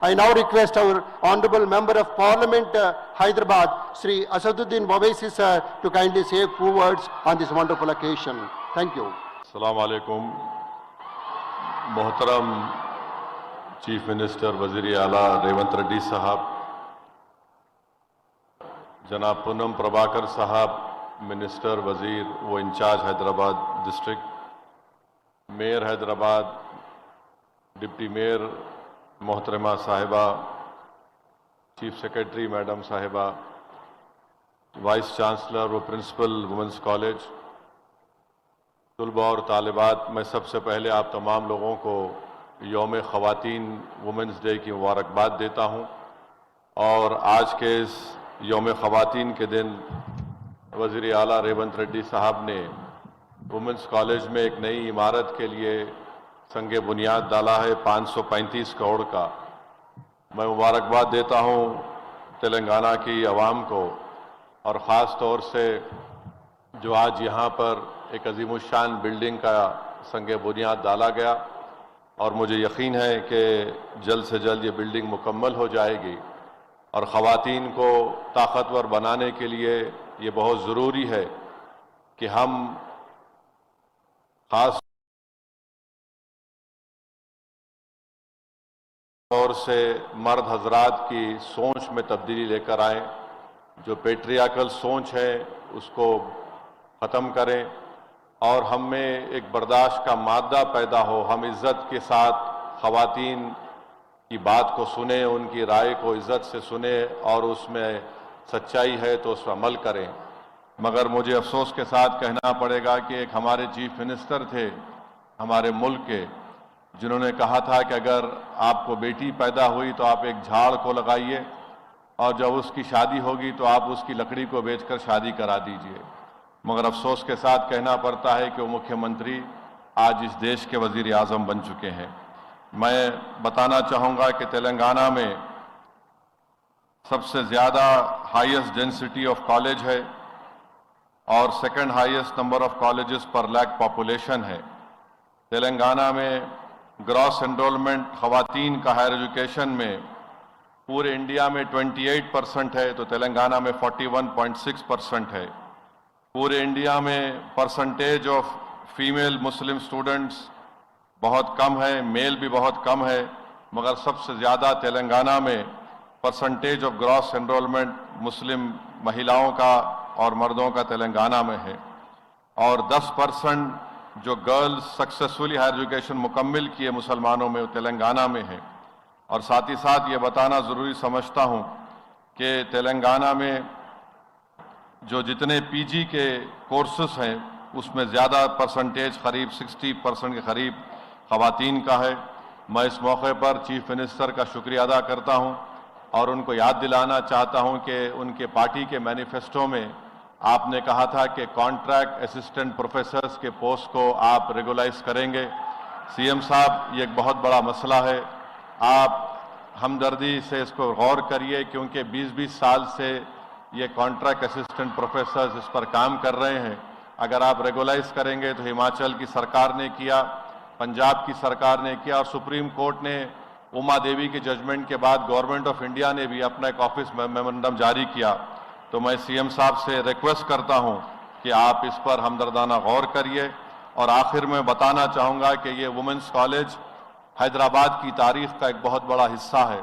I now request our Honorable Member of Parliament, Hyderabad, Sri Asaduddin Owaisi sir, to kindly say a few words on this wonderful occasion. Thank you. Assalamu alaikum. Muhtaram Chief Minister Wazir Ala Revant Reddy Sahab, Janab Poonam Prabhakar Sahab, Minister Wazir wo in charge Hyderabad District, Mayor Hyderabad, Deputy Mayor Mohtarama Sahiba, Chief Secretary Madam Sahiba, Vice Chancellor वो Principal Women's College, तलबा और तालिबात, मैं सबसे पहले आप तमाम लोगों को यौम ख़वातीन वुमेंस डे की मुबारकबाद देता हूं। और आज के इस यौम ख़वातीन के दिन वज़ीर आला रेवंत रेड्डी साहब ने वुमेंस कॉलेज में एक नई इमारत के लिए संगे बुनियाद डाला है 535 करोड़ का। मैं मुबारकबाद देता हूं तेलंगाना की आवाम को, और ख़ास तौर से जो आज यहाँ पर एक अजीमुशान बिल्डिंग का संगे बुनियाद डाला गया, और मुझे यकीन है कि जल्द से जल्द ये बिल्डिंग मुकम्मल हो जाएगी। और ख़वातीन को ताकतवर बनाने के लिए ये बहुत ज़रूरी है कि हम ख़ास तौर से मर्द हजरात की सोच में तब्दीली लेकर आएँ। जो पेट्रियार्कल सोच है उसको ख़त्म करें और हम में एक बर्दाश्त का मादा पैदा हो। हम इज़्ज़त के साथ ख़वातीन की बात को सुने, उनकी राय को इज़्ज़त से सुने, और उसमें सच्चाई है तो उस पर अमल करें। मगर मुझे अफसोस के साथ कहना पड़ेगा कि एक हमारे चीफ मिनिस्टर थे हमारे मुल्क के, जिन्होंने कहा था कि अगर आपको बेटी पैदा हुई तो आप एक झाड़ को लगाइए, और जब उसकी शादी होगी तो आप उसकी लकड़ी को बेचकर शादी करा दीजिए। मगर अफसोस के साथ कहना पड़ता है कि वो मुख्यमंत्री आज इस देश के वज़ीर आज़म बन चुके हैं। मैं बताना चाहूँगा कि तेलंगाना में सबसे ज़्यादा हाईएस्ट डेंसिटी ऑफ कॉलेज है और second highest number of colleges पर लाख पॉपुलेशन है। तेलंगाना में ग्रॉस एनरोलमेंट ख़वातीन का हायर एजुकेशन में पूरे इंडिया में 28% है, तो तेलंगाना में 41.6% है। पूरे इंडिया में percentage of female Muslim students बहुत कम है, मेल भी बहुत कम है, मगर सबसे ज़्यादा तेलंगाना में परसेंटेज ऑफ ग्रॉस एनरोलमेंट मुस्लिम महिलाओं का और मर्दों का तेलंगाना में है। और 10% जो गर्ल्स सक्सेसफुली हायर एजुकेशन मुकम्मल किए मुसलमानों में, वो तेलंगाना में है। और साथ ही साथ ये बताना ज़रूरी समझता हूँ कि तेलंगाना में जो जितने पीजी के कोर्सेस हैं उसमें ज़्यादा परसेंटेज करीब 60% के करीब ख़वातीन का है। मैं इस मौके पर चीफ मिनिस्टर का शुक्रिया अदा करता हूं और उनको याद दिलाना चाहता हूं कि उनके पार्टी के मैनिफेस्टो में आपने कहा था कि कॉन्ट्रैक्ट असिस्टेंट प्रोफेसर्स के पोस्ट को आप रेगुलाइज करेंगे। सीएम साहब, ये एक बहुत बड़ा मसला है, आप हमदर्दी से इसको गौर करिए, क्योंकि 20-20 साल से ये कॉन्ट्रैक्ट असिस्टेंट प्रोफेसर्स इस पर काम कर रहे हैं। अगर आप रेगुलाइज करेंगे तो हिमाचल की सरकार ने किया, पंजाब की सरकार ने किया, और सुप्रीम कोर्ट ने उमा देवी के जजमेंट के बाद गवर्नमेंट ऑफ इंडिया ने भी अपना एक ऑफिस मेमोरेंडम जारी किया। तो मैं सीएम साहब से रिक्वेस्ट करता हूं कि आप इस पर हमदर्दाना गौर करिए। और आखिर में बताना चाहूँगा कि ये वुमेंस कॉलेज हैदराबाद की तारीख का एक बहुत बड़ा हिस्सा है।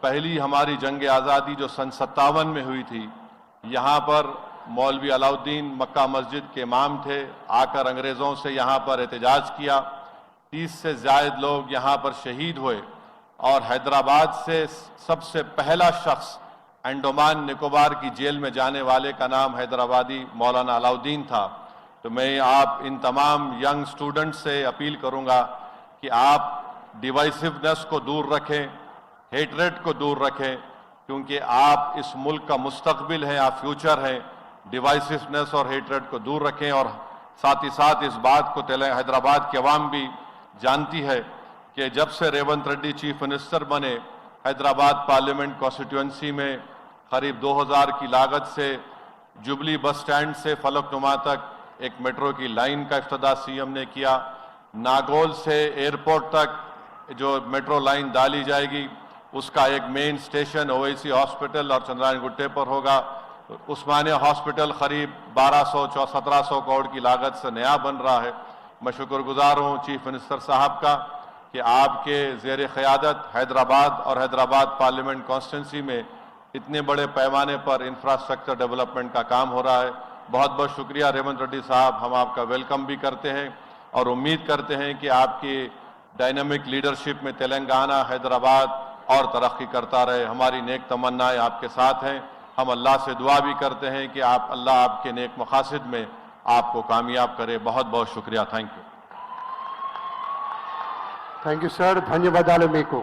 पहली हमारी जंग आज़ादी जो सन 57 में हुई थी, यहाँ पर मौलवी अलाउद्दीन मक्का मस्जिद के इमाम थे, आकर अंग्रेज़ों से यहाँ पर एहतजाज किया। 30 से ज़्यादा लोग यहाँ पर शहीद हुए, और हैदराबाद से सबसे पहला शख्स अंडमान निकोबार की जेल में जाने वाले का नाम हैदराबादी मौलाना अलाउद्दीन था। तो मैं आप इन तमाम यंग स्टूडेंट्स से अपील करूँगा कि आप डिवाइसिवनेस को दूर रखें, हेटरेट को दूर रखें, क्योंकि आप इस मुल्क का मुस्तकबिल हैं, आप फ्यूचर हैं। डिवाइसिवनेस और हेटरेट को दूर रखें। और साथ ही साथ इस बात को हैदराबाद की आवाम भी जानती है कि जब से रेवंत रेड्डी चीफ मिनिस्टर बने, हैदराबाद पार्लियामेंट कॉन्स्टिट्यूंसी में करीब 2000 की लागत से जुबली बस स्टैंड से फलकनुमा तक एक मेट्रो की लाइन का इफ्तिताह सीएम ने किया। नागौल से एयरपोर्ट तक जो मेट्रो लाइन डाली जाएगी, उसका एक मेन स्टेशन ओवैसी हॉस्पिटल और चंद्रायन गुट्टे पर होगा। उस्मानिया हॉस्पिटल करीब 1700 करोड़ की लागत से नया बन रहा है। मैं शुक्रगुजार हूँ चीफ मिनिस्टर साहब का कि आपके ज़ेर क़यादत हैदराबाद और हैदराबाद पार्लियामेंट कॉन्स्टिट्यूंसी में इतने बड़े पैमाने पर इंफ्रास्ट्रक्चर डेवलपमेंट का काम हो रहा है। बहुत बहुत शुक्रिया रेवंत रेड्डी साहब, हम आपका वेलकम भी करते हैं और उम्मीद करते हैं कि आपकी डायनामिक लीडरशिप में तेलंगाना, हैदराबाद और तरक्की करता रहे। हमारी नेक तमन्नाएं आपके साथ हैं। हम अल्लाह से दुआ भी करते हैं कि अल्लाह आपके नेक मकासद में आपको कामयाब करे। बहुत बहुत शुक्रिया। Thank you. Thank you sir, ధన్యవాదాలు మీకు.